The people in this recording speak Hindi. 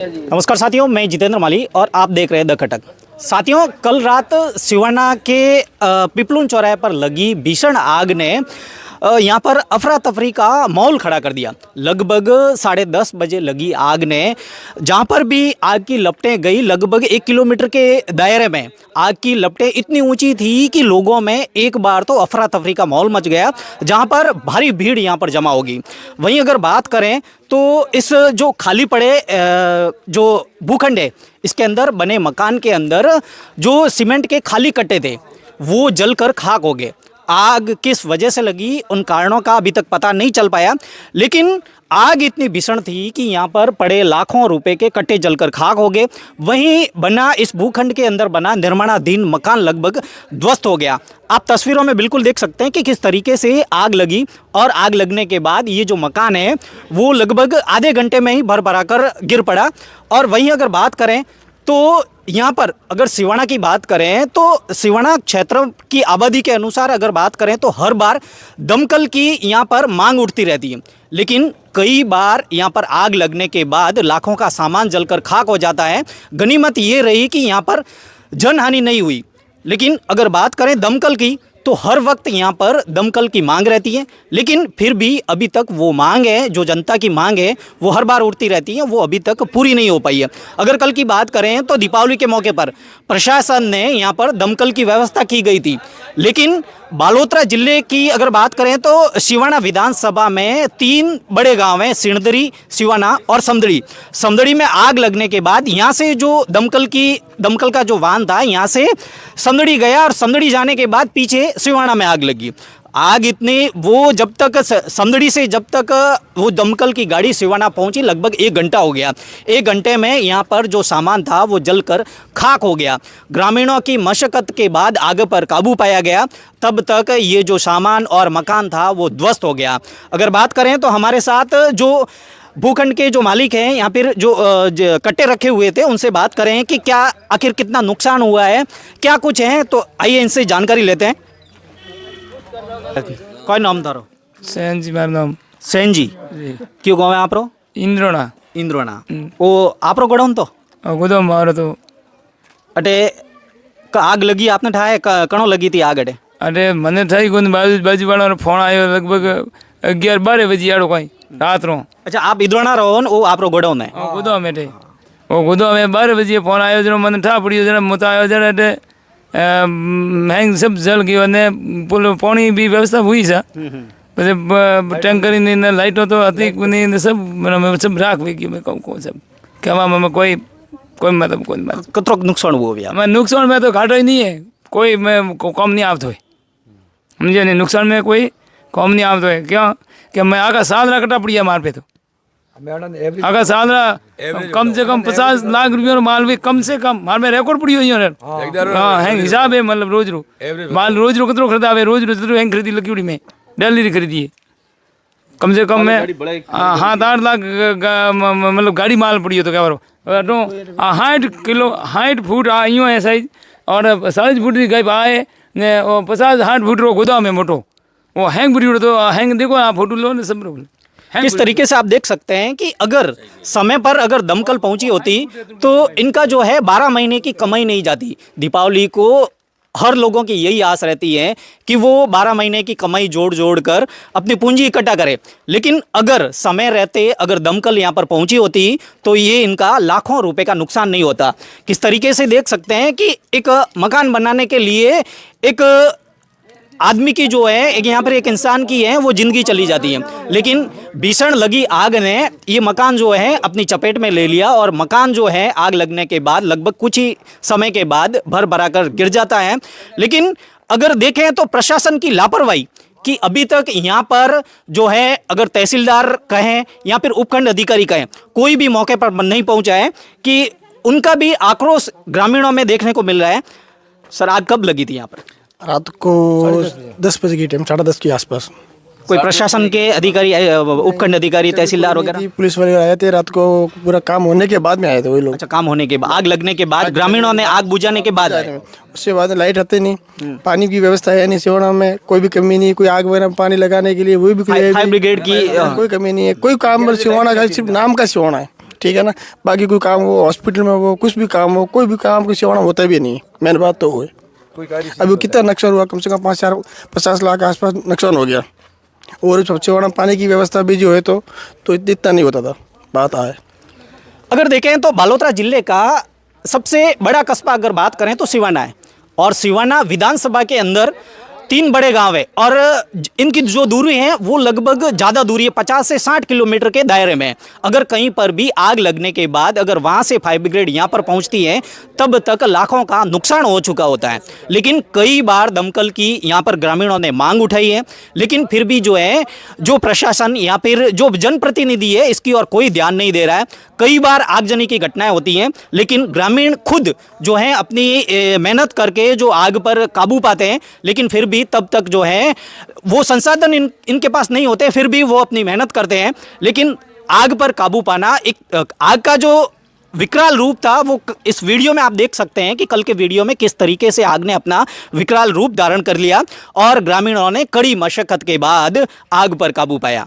नमस्कार साथियों, मैं जितेंद्र माली और आप देख रहे हैं द खटक। साथियों, कल रात सिवाना के पिपलुन चौराहे पर लगी भीषण आग ने यहाँ पर अफरा तफरी का माहौल खड़ा कर दिया। लगभग 10:30 बजे लगी आग ने जहाँ पर भी आग की लपटें गई, लगभग 1 किलोमीटर के दायरे में आग की लपटें इतनी ऊंची थी कि लोगों में एक बार तो अफरा तफरी का माहौल मच गया, जहाँ पर भारी भीड़ यहाँ पर जमा होगी। वहीं अगर बात करें तो इस जो खाली पड़े जो भूखंड है, इसके अंदर बने मकान के अंदर जो सीमेंट के खाली कट्टे थे वो जलकर खाक हो गए। आग किस वजह से लगी, उन कारणों का अभी तक पता नहीं चल पाया, लेकिन आग इतनी भीषण थी कि यहाँ पर पड़े लाखों रुपए के कट्टे जलकर खाक हो गए। वहीं बना इस भूखंड के अंदर बना निर्माणाधीन मकान लगभग ध्वस्त हो गया। आप तस्वीरों में बिल्कुल देख सकते हैं कि किस तरीके से आग लगी, और आग लगने के बाद ये जो मकान है वो लगभग आधे घंटे में ही भर कर गिर पड़ा। और वहीं अगर बात करें तो यहाँ पर अगर सिवाना की बात करें तो सिवाना क्षेत्र की आबादी के अनुसार अगर बात करें तो हर बार दमकल की यहाँ पर मांग उठती रहती है, लेकिन कई बार यहाँ पर आग लगने के बाद लाखों का सामान जलकर खाक हो जाता है। गनीमत ये रही कि यहाँ पर जनहानि नहीं हुई, लेकिन अगर बात करें दमकल की तो हर वक्त यहाँ पर दमकल की मांग रहती है, लेकिन फिर भी अभी तक वो मांग है, जो जनता की मांग है वो हर बार उठती रहती है, वो अभी तक पूरी नहीं हो पाई है। अगर कल की बात करें तो दीपावली के मौके पर प्रशासन ने यहाँ पर दमकल की व्यवस्था की गई थी, लेकिन बालोतरा जिले की अगर बात करें तो सिवाना विधानसभा में 3 बड़े गांव हैं, सिणदरी, सिवाना और समदड़ी। समदड़ी में आग लगने के बाद यहाँ से जो दमकल का जो वाहन था यहाँ से समदड़ी गया, और समदड़ी जाने के बाद पीछे सिवाना में आग लगी। आग इतनी, वो जब तक समदड़ी से जब तक वो दमकल की गाड़ी सिवाना पहुंची लगभग 1 घंटा हो गया। 1 घंटे में यहाँ पर जो सामान था वो जलकर खाक हो गया। ग्रामीणों की मशक्कत के बाद आग पर काबू पाया गया, तब तक ये जो सामान और मकान था वो ध्वस्त हो गया। अगर बात करें तो हमारे साथ जो भूखंड के जो मालिक हैं, यहाँ पर जो कट्टे रखे हुए थे, उनसे बात करें कि क्या आखिर कितना नुकसान हुआ है, क्या कुछ है, तो आइए इनसे जानकारी लेते हैं। कोई नाम धारो? सेन जी, मारू नाम सेन जी। क्यों गाँव है आप रो? इंद्रोना। इंद्रोना। वो आप रो गड़ोन तो गोदो मारो तो अटे आग लगी, आपने ठाए कणो लगी थी आग अटे? अरे मैंने थाई कोन बाजू वाला फोन आयो लगभग 11-12 बजे आड़ो कोई रात रो। अच्छा, आप इंद्रोना रहो, वो आप रो गड़ोन है? गोदो में थे वो गोदो में 12 बजे फोन आयो, जरा मैंने ठा पड़ियो, जरा मुता आयो, जरा अटे हैंग सब जल गयो ने पानी भी व्यवस्था हुई सा, टैंकर ने लाइटों तो अति ने सब राख वे गयो। मैं कहूँ सब कहवा में कोई मतलब कोई कतरो नुकसान हुआ भैया? मैं नुकसान में तो घाटो ही नहीं है, कोई मैं कम नहीं आवत हो, समझे नहीं, नुकसान में कोई कम नहीं आवत हो। क्यों कि मैं आगा साल कटा पड़िया मार पे, तो अगर साल कम से कम 50 लाख रुपये माल भी कम से कम माल में रिकॉर्ड पड़ी हुई है। हाँ, हैंग हिसाब है, मतलब रोज माल रोज कितना खरीदा है, रोज हैंग खरीदी लगी उड़ी में डेली खरीदी है, कम से कम में 7-8 लाख मतलब गाड़ी माल पड़ी हो तो क्या करो। 60 फुट यूँ है साइज, और 40 फुट की गैप आए 50-60 फुट रो गोदाम है मोटो, वो हैंग पड़ी तो हैंग देखो आप फोटो लो ना सब। किस तरीके से आप देख सकते हैं कि अगर समय पर अगर दमकल पहुंची होती तो इनका जो है 12 महीने की कमाई नहीं जाती। दीपावली को हर लोगों की यही आस रहती है कि वो 12 महीने की कमाई जोड़ कर अपनी पूंजी इकट्ठा करे, लेकिन अगर समय रहते अगर दमकल यहाँ पर पहुंची होती तो ये इनका लाखों रुपए का नुकसान नहीं होता। किस तरीके से देख सकते हैं कि एक मकान बनाने के लिए एक आदमी की जो है, एक यहाँ पर एक इंसान की है वो जिंदगी चली जाती है, लेकिन भीषण लगी आग ने ये मकान जो है अपनी चपेट में ले लिया, और मकान जो है आग लगने के बाद लगभग कुछ ही समय के बाद भर कर गिर जाता है। लेकिन अगर देखें तो प्रशासन की लापरवाही कि अभी तक यहाँ पर जो है, अगर तहसीलदार कहें या फिर उपखंड अधिकारी कहें, कोई भी मौके पर नहीं पहुँचा है, कि उनका भी आक्रोश ग्रामीणों में देखने को मिल रहा है। सर, आग कब लगी थी यहाँ पर? रात को 10 बजे की टाइम, 10:30 के आसपास। कोई प्रशासन के अधिकारी, उपखंड अधिकारी, तहसीलदार वगैरह? पुलिस वाले आए थे रात को, पूरा काम होने के बाद में आए थे वही लोग। अच्छा, काम होने के बाद, आग लगने के बाद, ग्रामीणों ने आग बुझाने के बाद आए। उसके बाद लाइट आते नहीं, पानी की व्यवस्था है नहीं, सिवाना में कोई भी कमी नहीं, कोई आग वगैरह पानी लगाने के लिए वही भी फायर ब्रिगेड की कोई कमी नहीं है, कोई काम सिवाना का सिर्फ नाम का सिवाना है। ठीक है ना। बाकी कोई काम हो, हॉस्पिटल में हो, कुछ भी काम हो, कोई भी काम की सिवाना होता भी नहीं है। मेन बात तो वो है। अभी कितना नुकसान हुआ, कम से कम 50 लाख के आसपास नुकसान हो गया। और सिवाना पानी की व्यवस्था भी जो है तो इतना नहीं होता था। बात आए अगर देखें तो बालोतरा जिले का सबसे बड़ा कस्बा अगर बात करें तो सिवाना है, और सिवाना विधानसभा के अंदर 3 बड़े गांव है, और इनकी जो दूरी है वो लगभग ज़्यादा दूरी है, 50 से 60 किलोमीटर के दायरे में। अगर कहीं पर भी आग लगने के बाद अगर वहाँ से फायर ब्रिगेड यहाँ पर पहुँचती है तब तक लाखों का नुकसान हो चुका होता है। लेकिन कई बार दमकल की यहाँ पर ग्रामीणों ने मांग उठाई है, लेकिन फिर भी जो है जो प्रशासन या फिर जो जनप्रतिनिधि है इसकी और कोई ध्यान नहीं दे रहा है। कई बार आगजनी की घटनाएं होती हैं, लेकिन ग्रामीण खुद जो है अपनी मेहनत करके जो आग पर काबू पाते हैं, लेकिन फिर भी तब तक जो है वो संसाधन इनके पास नहीं होते, फिर भी वो अपनी मेहनत करते हैं। लेकिन आग पर काबू पाना, एक आग का जो विकराल रूप था वो इस वीडियो में आप देख सकते हैं कि कल के वीडियो में किस तरीके से आग ने अपना विकराल रूप धारण कर लिया और ग्रामीणों ने कड़ी मशक्कत के बाद आग पर काबू पाया।